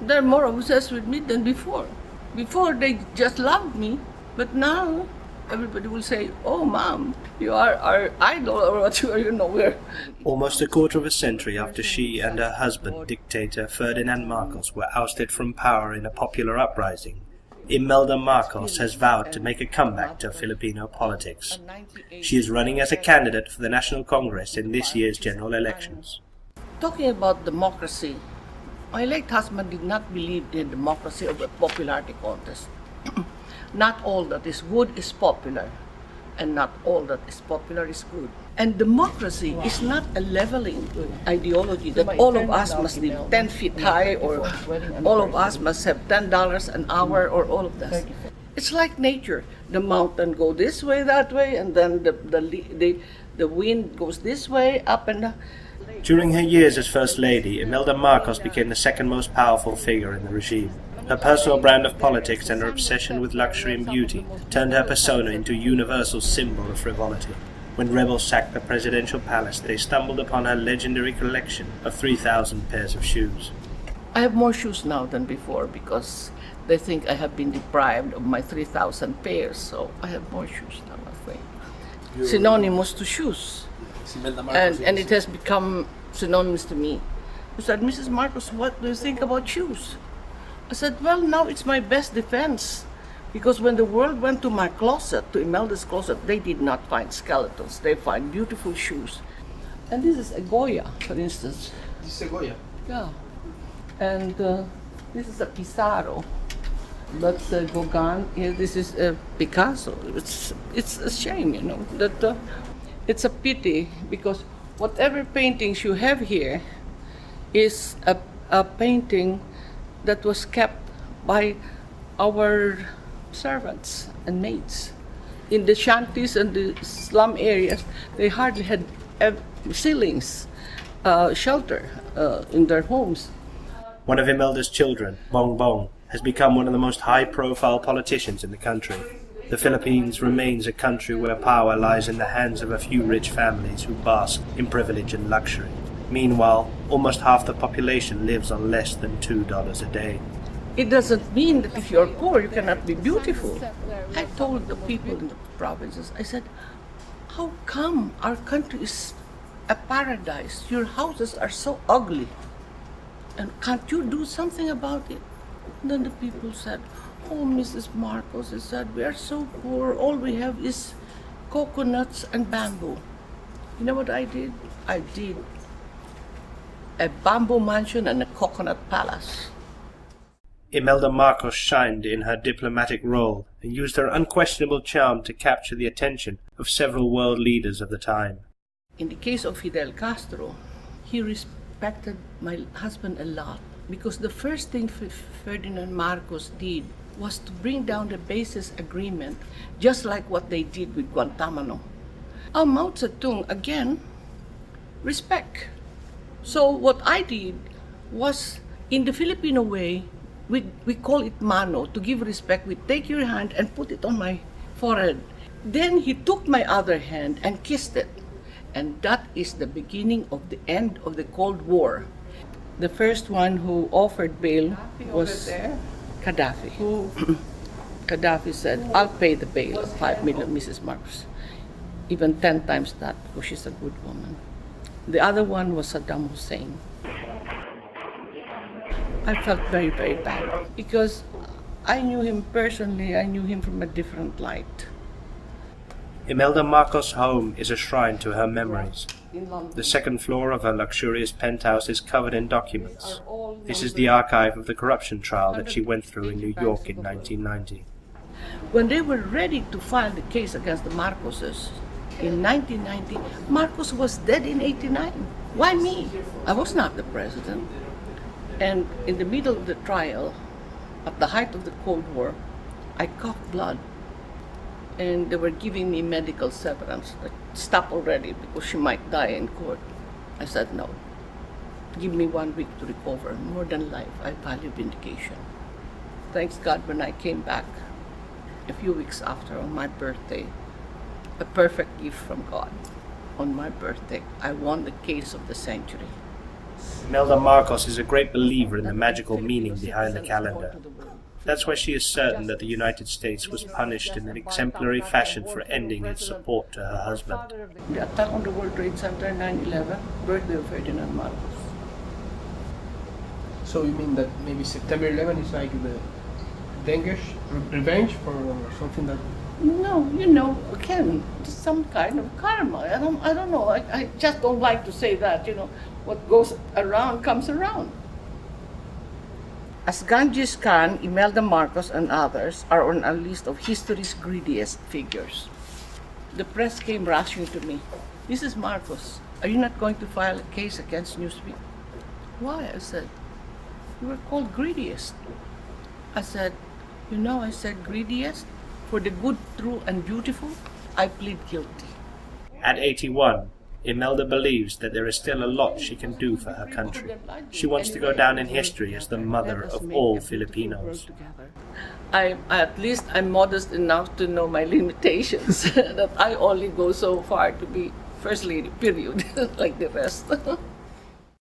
They're more obsessed with me than before. Before they just loved me, but now everybody will say, "Oh, Mom, you are our idol," or what you are, we're. Almost a quarter of a century after she and her husband, dictator Ferdinand Marcos, were ousted from power in a popular uprising, Imelda Marcos has vowed to make a comeback to Filipino politics. She is running as a candidate for the National Congress in this year's general elections. Talking about democracy, my late husband did not believe in democracy of a popularity contest. Not all that is good is popular, and not all that is popular is good. And democracy is not a leveling ideology that all of us must live 10 feet high, or all of us must have $10 an hour, or all of that. It's like nature. The mountain go this way, that way, and then the wind goes this way, up and down. During her years as First Lady, Imelda Marcos became the second most powerful figure in the regime. Her personal brand of politics and her obsession with luxury and beauty turned her persona into a universal symbol of frivolity. When rebels sacked the presidential palace, they stumbled upon her legendary collection of 3,000 pairs of shoes. I have more shoes now than before because they think I have been deprived of my 3,000 pairs, so I have more shoes now, I think. Synonymous to shoes. And it has become synonymous to me. He said, "Mrs. Marcos, what do you think about shoes?" I said, "Well, now it's my best defense." Because when the world went to my closet, to Imelda's closet, they did not find skeletons. They find beautiful shoes. And this is a Goya, for instance. This is a Goya? Yeah. And this is a Pissarro. That's a Gauguin. Here, this is a Picasso. It's a shame, that it's a pity, because whatever paintings you have here is a painting that was kept by our servants and maids. In the shanties and the slum areas, they hardly had ceilings, shelter in their homes. One of Imelda's children, Bong Bong, has become one of the most high-profile politicians in the country. The Philippines remains a country where power lies in the hands of a few rich families who bask in privilege and luxury. Meanwhile, almost half the population lives on less than $2 a day. It doesn't mean that if you're poor, you cannot be beautiful. I told the people in the provinces, I said, "How come our country is a paradise? Your houses are so ugly. And can't you do something about it?" And then the people said, "Oh, Mrs. Marcos," I said, "we are so poor. All we have is coconuts and bamboo." You know what I did? I did a bamboo mansion and a coconut palace. Imelda Marcos shined in her diplomatic role and used her unquestionable charm to capture the attention of several world leaders of the time. In the case of Fidel Castro, he respected my husband a lot, because the first thing Ferdinand Marcos did was to bring down the basis agreement, just like what they did with Guantanamo. Mao Zedong, again, respect. So what I did was, in the Filipino way, we call it mano, to give respect. We take your hand and put it on my forehead. Then he took my other hand and kissed it. And that is the beginning of the end of the Cold War. The first one who offered bail was Gaddafi. Gaddafi said, "I'll pay the bail of 5 million, Mrs. Marcos." Even 10 times that, because she's a good woman. The other one was Saddam Hussein. I felt very, very bad, because I knew him personally. I knew him from a different light. Imelda Marcos' home is a shrine to her memories. The second floor of her luxurious penthouse is covered in documents. This is the archive of the corruption trial that she went through in New York in 1990. When they were ready to file the case against the Marcoses in 1990, Marcos was dead in 1989. Why me? I was not the president. And in the middle of the trial, at the height of the Cold War, I coughed blood. And they were giving me medical severance. Stop already, because she might die in court. I said, "No. Give me 1 week to recover. More than life, I value vindication." Thanks God, when I came back a few weeks after, on my birthday, a perfect gift from God. On my birthday, I won the case of the century. Imelda Marcos is a great believer in the magical meaning behind the calendar. That's why she is certain that the United States was punished in an exemplary fashion for ending its support to her husband. The attack on the World Trade Center 9/11, birthday of Ferdinand Marcos. So you mean that maybe September 11 is like the revenge for something that... No, again, some kind of karma. I don't know. I just don't like to say that, what goes around comes around. As Genghis Khan, Imelda Marcos, and others are on a list of history's greediest figures. The press came rushing to me. Mrs. Marcos, are you not going to file a case against Newsweek? Why? I said. You were called greediest. I said, I said greediest? For the good, true, and beautiful, I plead guilty. At 81, Imelda believes that there is still a lot she can do for her country. She wants to go down in history as the mother of all Filipinos. At least I'm modest enough to know my limitations, that I only go so far to be First Lady, period, like the rest.